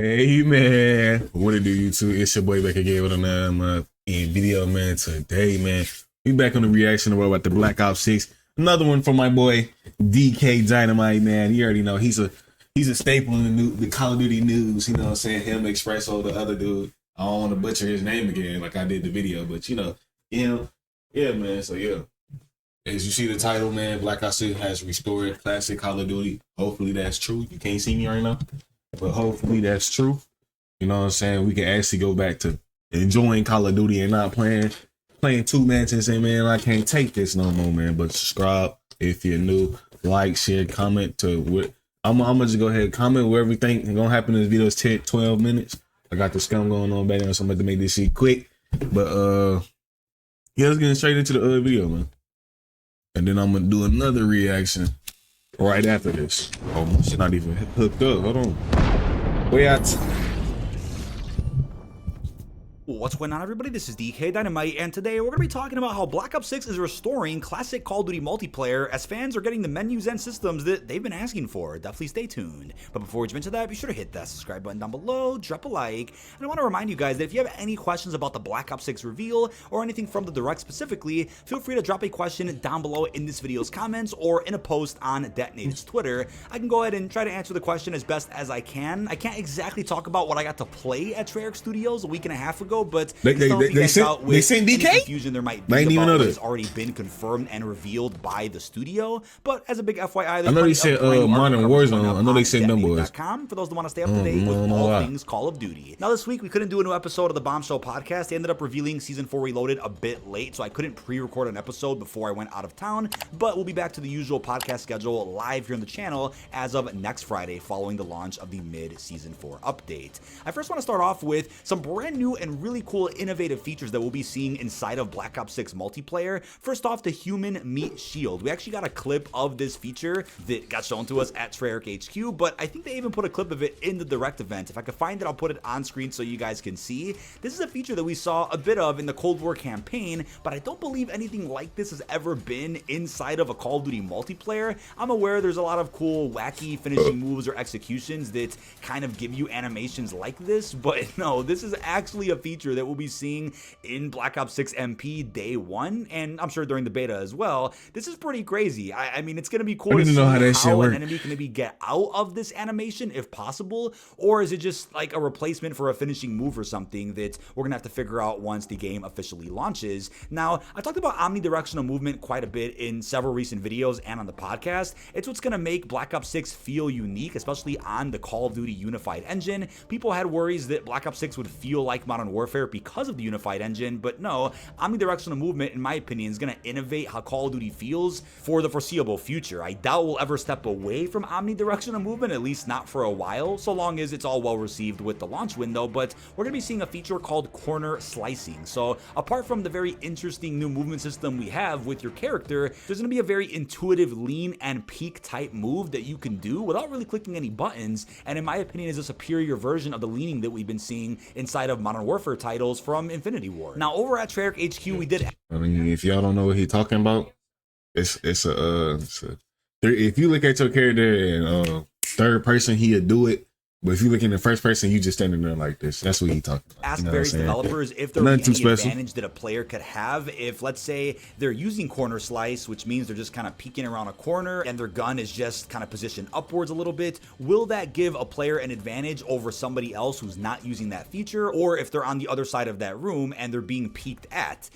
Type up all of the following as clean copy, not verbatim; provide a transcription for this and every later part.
Hey man, what it do YouTube? It's your boy back again with another video, man. Today, man, we back on the reaction about the Black Ops 6. Another one from my boy DK Dynamite, man. You already know he's a staple in the Call of Duty news. You know what I'm saying? Him, Expresso, the other dude. I don't want to butcher his name again like I did the video, but yeah, man. So yeah, as you see the title, man, Black Ops 6 has restored classic Call of Duty. Hopefully that's true. You can't see me right now, but hopefully that's true. You know what I'm saying? We can actually go back to enjoying Call of Duty and not playing two matches and say, man, I can't take this no more, man. But subscribe if you're new, like, share, comment to what I'm gonna just go ahead and comment where everything is gonna happen in this video is 10, 12 minutes. I got the scum going on back there, so I'm about to make this shit quick. But yeah, let's get straight into the other video, man. And then I'm gonna do another reaction right after this. Oh, my shit not even hooked up. Hold on. Wait out. What's going on, everybody? This is DK Dynamite, and today we're going to be talking about how Black Ops 6 is restoring classic Call of Duty multiplayer as fans are getting the menus and systems that they've been asking for. Definitely stay tuned. But before we jump into that, be sure to hit that subscribe button down below, drop a like, and I want to remind you guys that if you have any questions about the Black Ops 6 reveal or anything from the direct specifically, feel free to drop a question down below in this video's comments or in a post on Detonated's Twitter. I can go ahead and try to answer the question as best as I can. I can't exactly talk about what I got to play at treyarch Studios a week and a half ago, but they sent DK? Confusion there might be about what has already been confirmed and revealed by the studio. But as a big FYI, I know they said Modern Warzone. I know they said them boys. For those that want to stay up to date with all things Call of Duty. Now this week we couldn't do a new episode of the Bombshell podcast. They ended up revealing Season 4 Reloaded a bit late, so I couldn't pre-record an episode before I went out of town. But we'll be back to the usual podcast schedule live here on the channel as of next Friday following the launch of the mid-Season 4 update. I first want to start off with some brand new and really cool innovative features that we'll be seeing inside of Black Ops 6 multiplayer. First off, the human meat shield. We actually got a clip of this feature that got shown to us at treyarch HQ, but I think they even put a clip of it in the direct event. If I can find it, I'll put it on screen so you guys can see. This is a feature that we saw a bit of in the Cold War campaign, but I don't believe anything like this has ever been inside of a Call of Duty multiplayer. I'm aware there's a lot of cool, wacky finishing moves or executions that kind of give you animations like this, but no, this is actually a feature that we'll be seeing in Black Ops 6 MP day one, and I'm sure during the beta as well. This is pretty crazy. I mean, it's going to be cool to see how an enemy can maybe get out of this animation if possible, or is it just like a replacement for a finishing move or something that we're going to have to figure out once the game officially launches. Now, I talked about omnidirectional movement quite a bit in several recent videos and on the podcast. It's what's going to make Black Ops 6 feel unique, especially on the Call of Duty unified engine. People had worries that Black Ops 6 would feel like Modern Warfare because of the unified engine, but no, omnidirectional movement, in my opinion, is going to innovate how Call of Duty feels for the foreseeable future. I doubt we'll ever step away from omnidirectional movement, at least not for a while, so long as it's all well received with the launch window, but we're going to be seeing a feature called corner slicing. So apart from the very interesting new movement system we have with your character, there's going to be a very intuitive lean and peek type move that you can do without really clicking any buttons, and in my opinion is a superior version of the leaning that we've been seeing inside of Modern Warfare titles from Infinity War. Now over at treyarch HQ we did, I mean, if y'all don't know what he's talking about, it's a if you look at your character in third person, he'll do it. But if you look in the first person, you just standing there like this. That's what he's talking about. Ask various developers if there would be any advantage that a player could have if, let's say, they're using corner slice, which means they're just kind of peeking around a corner and their gun is just kind of positioned upwards a little bit. Will that give a player an advantage over somebody else who's not using that feature? Or if they're on the other side of that room and they're being peeked at?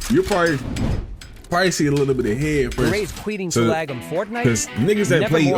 You're probably see a little bit ahead first. Ray's tweeting flag on Fortnite. Because niggas that play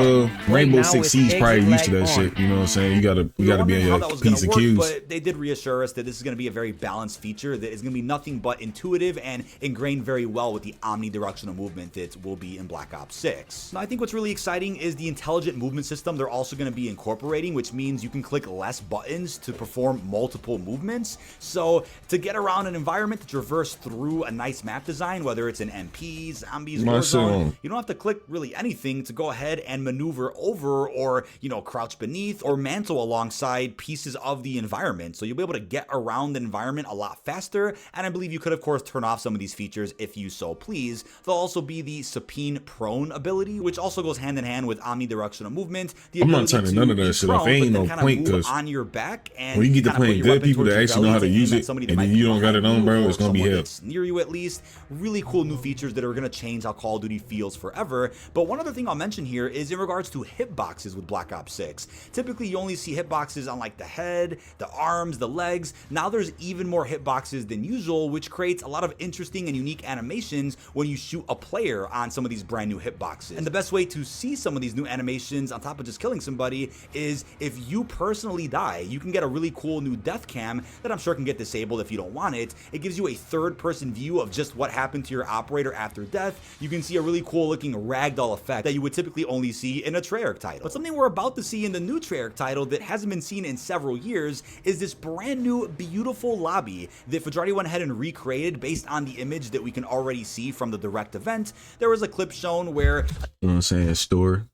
Rainbow Six Siege probably used to that shit. You know what I'm saying? You gotta be on your P's and Q's. But they did reassure us that this is going to be a very balanced feature that is going to be nothing but intuitive and ingrained very well with the omnidirectional movement that will be in Black Ops 6. Now, I think what's really exciting is the intelligent movement system they're also going to be incorporating, which means you can click less buttons to perform multiple movements. So to get around an environment, to traverse through a nice map design, whether it's an UMPs, zombies, My Warzone. shit. You don't have to click really anything to go ahead and maneuver over or, you know, crouch beneath or mantle alongside pieces of the environment. So you'll be able to get around the environment a lot faster. And I believe you could, of course, turn off some of these features if you so please. There'll also be the supine prone ability, which also goes hand in hand with omnidirectional movement. The I'm not ability turning to none of that be shit off. prone, Ain't but no then point, kinda move cause on your back and when you get to kinda put playing your good weapon people towards that your actually know how to belly use aim at it, somebody that and might then be you don't got it behind on, you bro, or it's gonna be someone hell. that's near you at least. Really cool new features that are gonna change how Call of Duty feels forever. But one other thing I'll mention here is in regards to hitboxes with Black Ops 6. Typically, you only see hitboxes on like the head, the arms, the legs. Now there's even more hitboxes than usual, which creates a lot of interesting and unique animations when you shoot a player on some of these brand new hitboxes. And the best way to see some of these new animations on top of just killing somebody is if you personally die, you can get a really cool new death cam that I'm sure can get disabled if you don't want it. It gives you a third-person view of just what happened to your operator after death. You can see a really cool looking ragdoll effect that you would typically only see in a treyarch title. But something we're about to see in the new treyarch title that hasn't been seen in several years is this brand new beautiful lobby that Fajardi went ahead and recreated based on the image that we can already see from the direct event. There was a clip shown where, You know what I'm saying? Store.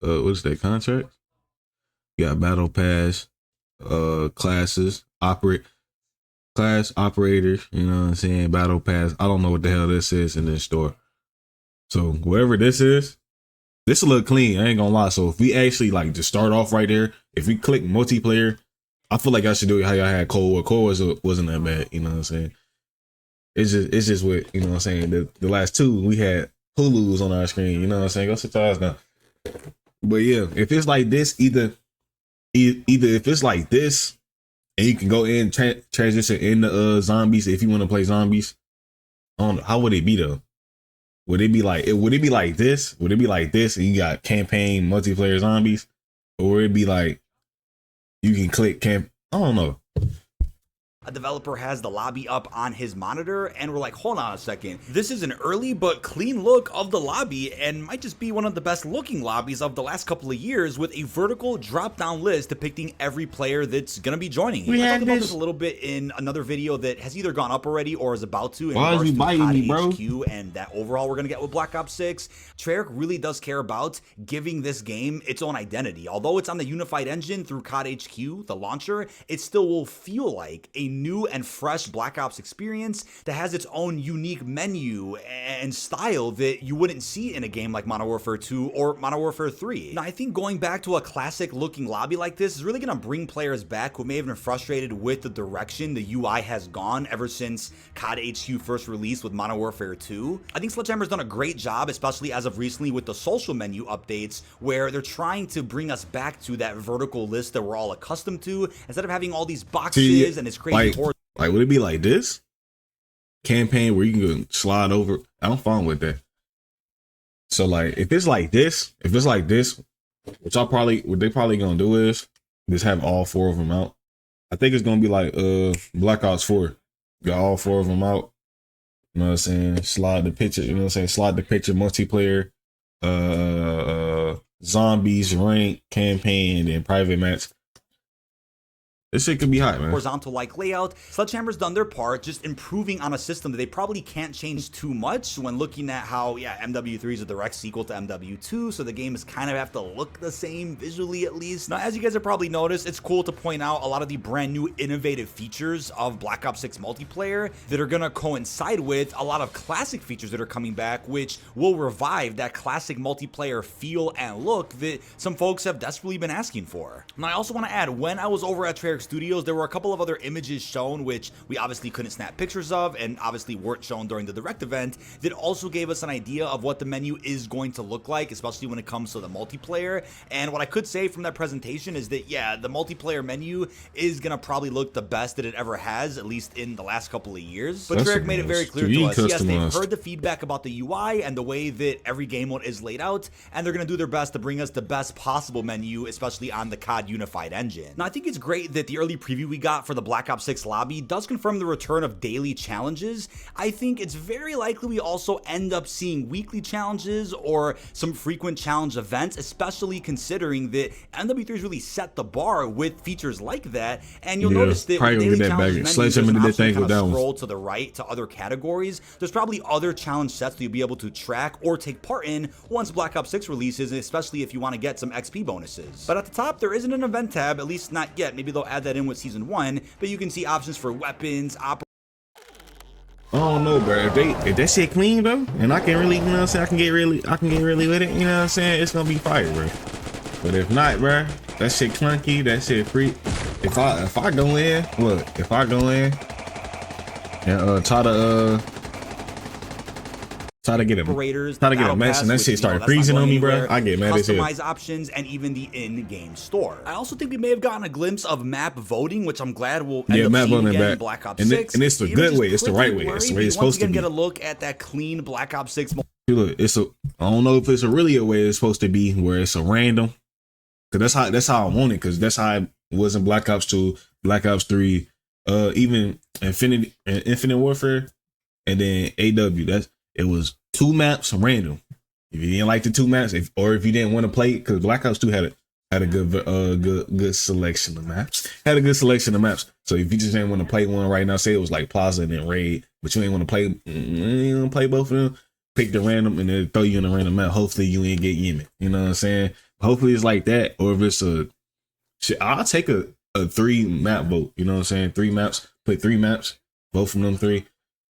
What's that contract? You got battle pass, classes, class operator, you know what I'm saying? Battle pass. I don't know what the hell this is in this store. So whatever this is, this will look clean. I ain't gonna lie. So if we actually like just start off right there, if we click multiplayer, I feel like I should do it how y'all had Cold War. Cold War wasn't that bad, you know what I'm saying? It's just what, you know what I'm saying? The last two, we had Hulu's on our screen, you know what I'm saying? Go sit your ass down. But yeah, if it's like this, either if it's like this, and you can go in transition into zombies if you want to play zombies. I don't know, how would it be though? Would it be like this? Would it be like this and you got campaign multiplayer zombies? Or would it be like you can click camp? I don't know. a developer has the lobby up on his monitor, and we're like, hold on a second, this is an early but clean look of the lobby and might just be one of the best looking lobbies of the last couple of years, with a vertical drop down list depicting every player that's gonna be joining you. I talked about this a little bit in another video that has either gone up already or is about to, in regards to COD HQ and that overall we're gonna get with Black Ops 6. Treyarch really does care about giving this game its own identity. Although it's on the unified engine through COD HQ, the launcher, it still will feel like a new and fresh Black Ops experience that has its own unique menu and style that you wouldn't see in a game like Modern Warfare 2 or Modern Warfare 3. Now, I think going back to a classic looking lobby like this is really going to bring players back who may have been frustrated with the direction the UI has gone ever since COD HQ first released with Modern Warfare 2. I think Sledgehammer's done a great job, especially as of recently with the social menu updates, where they're trying to bring us back to that vertical list that we're all accustomed to, instead of having all these boxes and this crazy like, would it be like this campaign where you can go slide over? I'm fine with that. So like, if it's like this, what they probably gonna do is just have all four of them out. I think it's gonna be like Black Ops 4. Got all four of them out. You know what I'm saying? Slide the picture. You know what I'm saying? Slide the picture, multiplayer, zombies, rank, campaign, and then private match. This shit could be hot, man. Horizontal-like layout. Sledgehammer's done their part, just improving on a system that they probably can't change too much when looking at how, MW3 is a direct sequel to MW2, so the games kind of have to look the same visually at least. Now, as you guys have probably noticed, it's cool to point out a lot of the brand new innovative features of Black Ops 6 multiplayer that are gonna coincide with a lot of classic features that are coming back, which will revive that classic multiplayer feel and look that some folks have desperately been asking for. Now, I also want to add, when I was over at Treyarch Studios, there were a couple of other images shown which we obviously couldn't snap pictures of and obviously weren't shown during the direct event that also gave us an idea of what the menu is going to look like, especially when it comes to the multiplayer. And what I could say from that presentation is that, the multiplayer menu is gonna probably look the best that it ever has, at least in the last couple of years. But Treyarch made it very clear to us, yes, they've heard the feedback about the UI and the way that every game mode is laid out, and they're gonna do their best to bring us the best possible menu, especially on the COD unified engine. Now, I think it's great that that the early preview we got for the Black Ops 6 lobby does confirm the return of daily challenges, I think it's very likely we also end up seeing weekly challenges or some frequent challenge events, especially considering that MW3's really set the bar with features like that. And you'll notice that with daily challenge menus, there's an option to kind of scroll to the right to other categories. There's probably other challenge sets that you'll be able to track or take part in once Black Ops 6 releases, especially if you want to get some XP bonuses. But at the top, there isn't an event tab, at least not yet. Maybe they'll add that in with Season 1, but you can see options for weapons, I don't know, bro. If that shit clean, bro, and I can really, you know what I'm saying, I can get really with it, you know what I'm saying, it's gonna be fire, bro. But if not, bro, that shit clunky, that shit free. If I go in, look, if I go in and try to get a match and that shit start freezing on me, bro, I get mad as hell. Customize options and even the in-game store. I also think we may have gotten a glimpse of map voting, which I'm glad we'll end up seeing again in Black Ops 6. And it's the good way, it's the right way, it's the way it's supposed to be. Get a look at that clean Black Ops 6. Look, I don't know if it's really a way it's supposed to be, where it's a random. Cause that's how I want it. Cause that's how it was in Black Ops 2, Black Ops 3, even Infinite Warfare, and then AW. It was 2 maps random. If you didn't like the 2 maps, or if you didn't want to play, because Black Ops 2 had a good selection of maps. Had a good selection of maps. So if you just didn't want to play one right now, say it was like Plaza and then Raid, but you ain't want to play both of them, pick the random and then throw you in a random map. Hopefully you ain't get Yemen. You know what I'm saying? Hopefully it's like that. Or if it's I'll take a 3 map vote. You know what I'm saying? 3 maps, play 3 maps, both from them 3. You know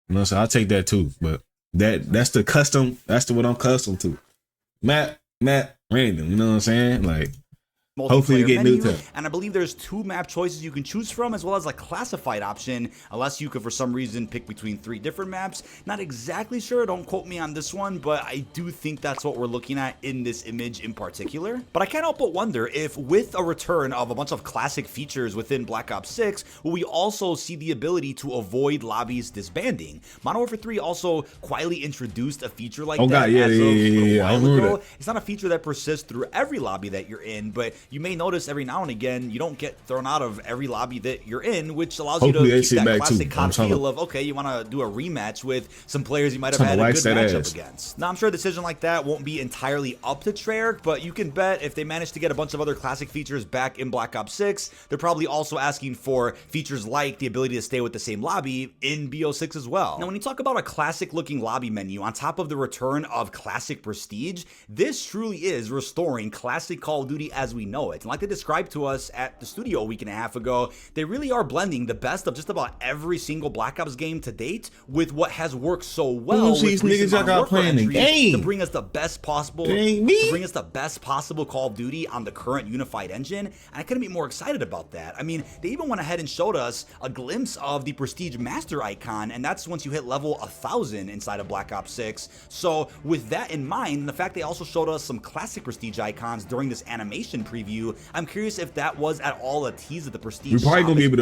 what I'm saying? I'll take that too. But that's the custom. That's what I'm accustomed to. Map, random. You know what I'm saying? Like, hopefully you get new tech. And I believe there's 2 map choices you can choose from, as well as a classified option, unless you could for some reason pick between 3 different maps. Not exactly sure, don't quote me on this one, but I do think that's what we're looking at in this image in particular. But I can't help but wonder if with a return of a bunch of classic features within Black Ops 6, will we also see the ability to avoid lobbies disbanding? Modern Warfare 3 also quietly introduced a feature like that. God, yeah. I remember that. It's not a feature that persists through every lobby that you're in, but you may notice every now and again you don't get thrown out of every lobby that you're in, which allows you to keep that classic COD feel of, okay, you want to do a rematch with some players you might have had a good matchup against. Now, I'm sure a decision like that won't be entirely up to Treyarch, but you can bet if they manage to get a bunch of other classic features back in Black Ops 6, they're probably also asking for features like the ability to stay with the same lobby in BO6 as well. Now, when you talk about a classic looking lobby menu on top of the return of classic prestige, this truly is restoring classic Call of Duty as we know it. And like they described to us at the studio a week and a half ago, they really are blending the best of just about every single Black Ops game to date with what has worked so well with recent Modern Warfare entries to bring us the best possible Call of Duty on the current unified engine. And I couldn't be more excited about that. I mean, they even went ahead and showed us a glimpse of the Prestige Master icon, and that's once you hit level 1000 inside of Black Ops 6. So with that in mind, and the fact they also showed us some classic Prestige icons during this animation preview, I'm curious if that was at all a tease of the Prestige. We're probably gonna be able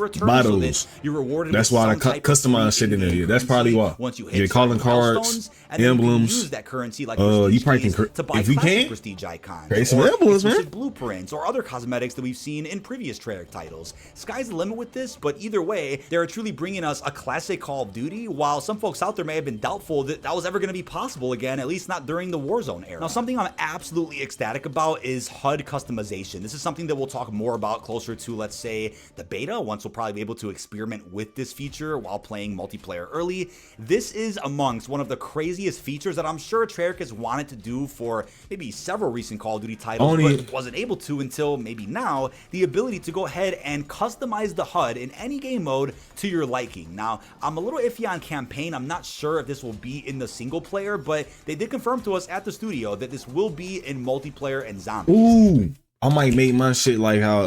to buy those. So you're rewarded. That's why I customize shit in there. That's probably why. Once you hit calling cards, emblems, use that currency like you probably can to buy if you can Prestige icons, create some emblems, man, blueprints, or other cosmetics that we've seen in previous Treyarch titles. Sky's the limit with this, but either way, they're truly bringing us a classic Call of Duty. While some folks out there may have been doubtful that that was ever going to be possible again, at least not during the Warzone era. Now, something I'm absolutely ecstatic about is HUD customization. This is something that we'll talk more about closer to, let's say, the beta, once we'll probably be able to experiment with this feature while playing multiplayer early. This is amongst one of the craziest features that I'm sure Treyarch has wanted to do for maybe several recent Call of Duty titles, but wasn't able to until maybe now, the ability to go ahead and customize the HUD in any game mode to your liking. Now, I'm a little iffy on campaign. I'm not sure if this will be in the single player, but they did confirm to us at the studio that this will be in multiplayer and zombies. Ooh, I might make my shit like how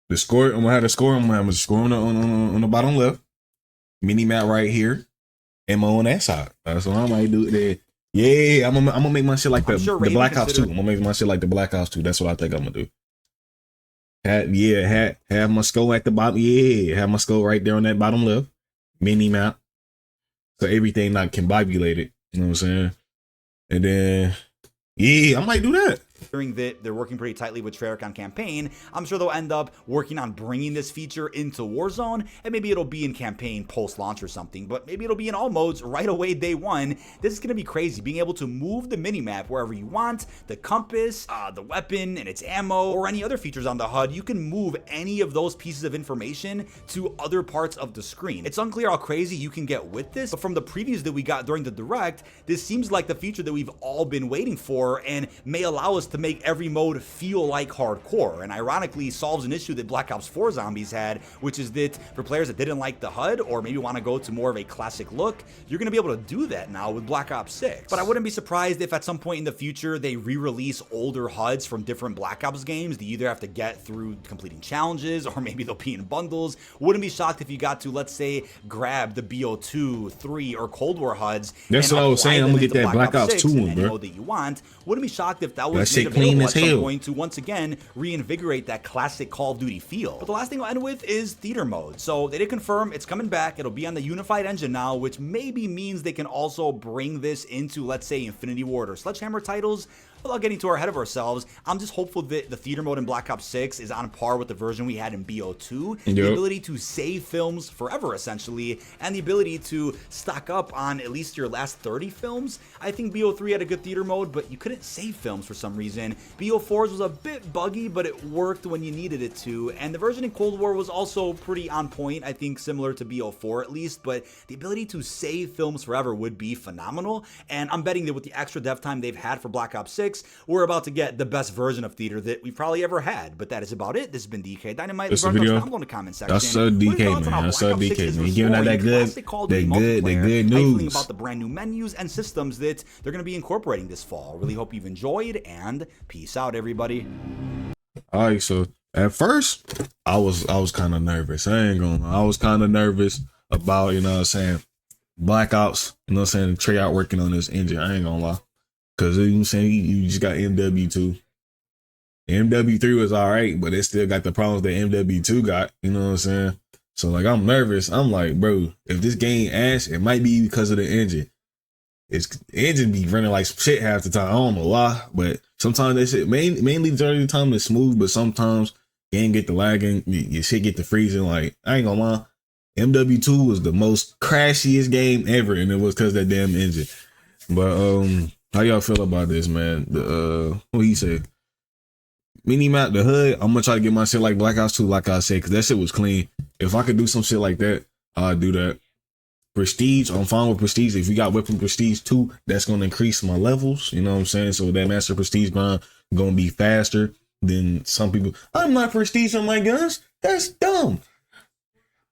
the score. I'm gonna have the score. I'm gonna have the score on the bottom left, mini map right here, ammo on that side. That's what I might do there. Yeah, I'm gonna make my shit like the Black Ops 2. I'm gonna make my shit like the Black Ops 2. That's what I think I'm gonna do. Have my skull at the bottom. Yeah, have my skull right there on that bottom left, mini map, so everything not combobulated. You know what I'm saying? And then, yeah, I might do that. Hearing that they're working pretty tightly with treyarch on campaign, I'm sure they'll end up working on bringing this feature into Warzone, and maybe it'll be in campaign post-launch or something, but maybe it'll be in all modes right away day one. This is going to be crazy, being able to move the minimap wherever you want, the compass, the weapon and its ammo, or any other features on the HUD. You can move any of those pieces of information to other parts of the screen. It's unclear how crazy you can get with this, but from the previews that we got during the Direct, this seems like the feature that we've all been waiting for and may allow us to make every mode feel like hardcore, and ironically solves an issue that Black Ops 4 Zombies had, which is that for players that didn't like the HUD or maybe want to go to more of a classic look, you're going to be able to do that now with Black Ops 6. But I wouldn't be surprised if at some point in the future they re-release older HUDs from different Black Ops games that you either have to get through completing challenges or maybe they'll be in bundles. Wouldn't be shocked if you got to, let's say, grab the BO2, 3, or Cold War HUDs. That's what I was saying. I'm gonna get that Black Ops 2 one, bro. That you want. Wouldn't be shocked if that was made available at some point to once again reinvigorate that classic Call of Duty feel. But the last thing I'll end with is theater mode. So they did confirm it's coming back. It'll be on the unified engine now, which maybe means they can also bring this into, let's say, Infinity Ward or Sledgehammer titles. Without getting too ahead of ourselves, I'm just hopeful that the theater mode in Black Ops 6 is on par with the version we had in BO2. Yep. The ability to save films forever, essentially, and the ability to stock up on at least your last 30 films. I think BO3 had a good theater mode, but you couldn't save films for some reason. BO4's was a bit buggy, but it worked when you needed it to. And the version in Cold War was also pretty on point, I think similar to BO4 at least, but the ability to save films forever would be phenomenal. And I'm betting that with the extra dev time they've had for Black Ops 6, we're about to get the best version of theater that we've probably ever had. But that is about it. This has been DK Dynamite. That's the video. Down in the comment section. That's so DK, man. That's so DK, man. You're giving out that good news about the brand new menus and systems that they're going to be incorporating this fall. Really hope you've enjoyed, and peace out, everybody. All right, so at first I was kind of nervous. I ain't gonna lie. I was kind of nervous about, you know what I'm saying, Black Ops, you know what I'm saying, treyarch working on this engine. I ain't gonna lie. Cause you know what I'm saying, you just got MW2. MW3 was all right, but it still got the problems that MW2 got, you know what I'm saying? So like, I'm nervous. I'm like, bro, if this game ass, it might be because of the engine. The engine be running like shit half the time. I don't know why, but sometimes that shit, mainly during the time it's smooth, but sometimes game get the lagging, your shit get the freezing. Like, I ain't gonna lie, MW2 was the most crashiest game ever, and it was because of that damn engine. But how y'all feel about this, man? What he said? Minimap, the HUD, I'm gonna try to get my shit like Black Ops 2, like I said, because that shit was clean. If I could do some shit like that, I'd do that. Prestige, I'm fine with Prestige. If you got Weapon Prestige 2, that's gonna increase my levels, you know what I'm saying? So that Master Prestige grind gonna be faster than some people. I'm not Prestige on my guns. That's dumb.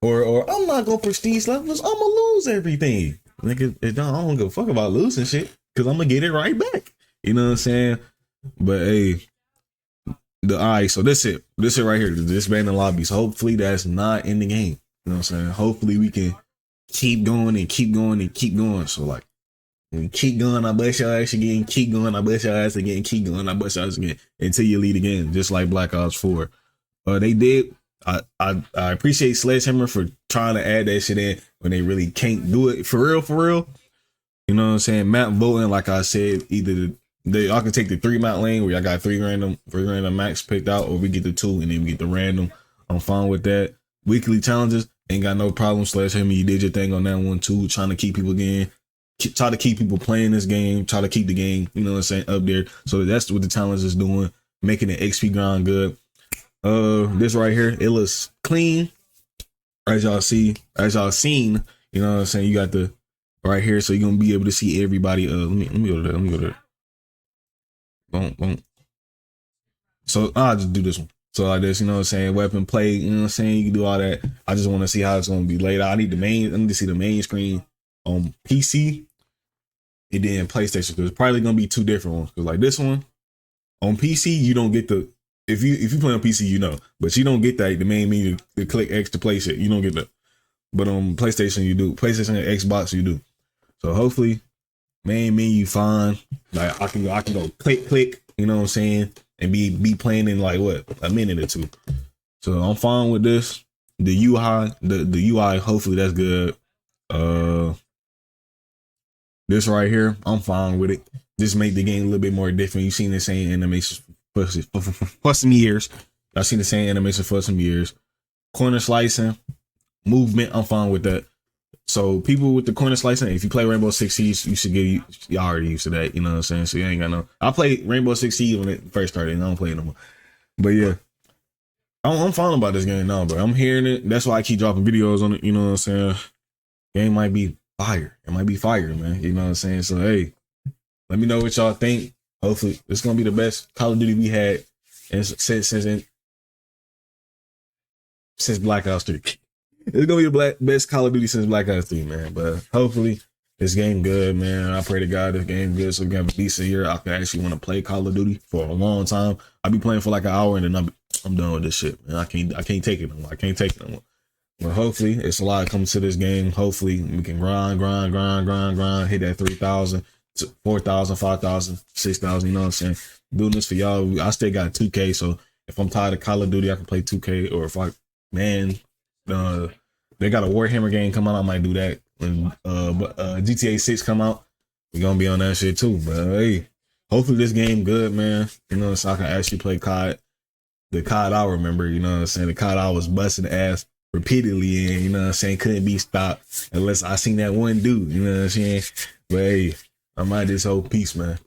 Or I'm not gonna Prestige levels. I'm gonna lose everything. Nigga, I don't give a fuck about losing shit, because I'm gonna get it right back. You know what I'm saying? But hey, alright, so this it right here. This ban the lobbies. Hopefully that's not in the game. You know what I'm saying? Hopefully we can keep going and keep going and keep going. So like, when you keep going, I bust your ass again, keep going, I bust your ass again, keep going, I bust your ass again, until you lead again, just like Black Ops 4. They did. I appreciate Sledgehammer for trying to add that shit in when they really can't do it for real. You know what I'm saying? Map voting, like I said, either y'all can take the 3 map lane where y'all got 3 random maps picked out, or we get the 2 and then we get the random. I'm fine with that. Weekly challenges, ain't got no problem. Sledgehammer, you did your thing on that one too, trying to keep people again. Try to keep people playing this game, try to keep the game, you know what I'm saying, up there. So that's what the challenge is doing, making the XP grind good. This right here, it looks clean, as y'all seen, you know what I'm saying. You got the right here, so you're gonna be able to see everybody. Let me go to that. Boom. So I'll just do this one. So like this, you know what I'm saying, weapon play, you know what I'm saying, you can do all that. I just want to see how it's gonna be laid out. I need to see the main screen on PC and then PlayStation, because it's probably gonna be 2 different ones. Because like this one on PC, you don't get the, if you play on PC, you know, but you don't get that the main menu to click X to play shit. You don't get that. But on PlayStation, you do. PlayStation and Xbox, you do. So hopefully, main menu fine. Like I can go click, you know what I'm saying, and be playing in like what, a minute or 2. So I'm fine with this. The UI, the UI, hopefully that's good. This right here, I'm fine with it. just make the game a little bit more different. You've seen the same animation for some years. I've seen the same animation for some years. Corner slicing, movement, I'm fine with that. So people with the corner slicing, if you play Rainbow Six Siege, you should get you already used to that. You know what I'm saying? So you ain't got no. I played Rainbow Six Siege when it first started, and I don't play it no more. But yeah, I'm fine about this game now, bro. I'm hearing it. That's why I keep dropping videos on it. You know what I'm saying? Game might be fire. It might be fire, man. You know what I'm saying? So hey, let me know what y'all think. Hopefully, it's gonna be the best Call of Duty we had since Black Ops 3. It's gonna be the best Call of Duty since Black Ops 3, man. But hopefully, this game good, man. I pray to God this game good, so we can have at least a year. I can actually want to play Call of Duty for a long time. I'll be playing for like an hour, and then I'm done with this shit, man. I can't take it no more. I can't take it no more. But hopefully, it's a lot coming to this game. Hopefully, we can grind, hit that 3,000, 4,000, 5,000, 6,000. You know what I'm saying? Doing this for y'all. I still got 2K, so if I'm tired of Call of Duty, I can play 2K. Or if they got a Warhammer game come out, I might do that. When GTA 6 come out, we're gonna be on that shit too. But hey, hopefully this game good, man. You know, so I can actually play COD. The COD I remember, you know what I'm saying? The COD I was busting ass repeatedly in, you know what I'm saying? Couldn't be stopped unless I seen that one dude, you know what I'm saying? But hey, I'm out this whole piece, man.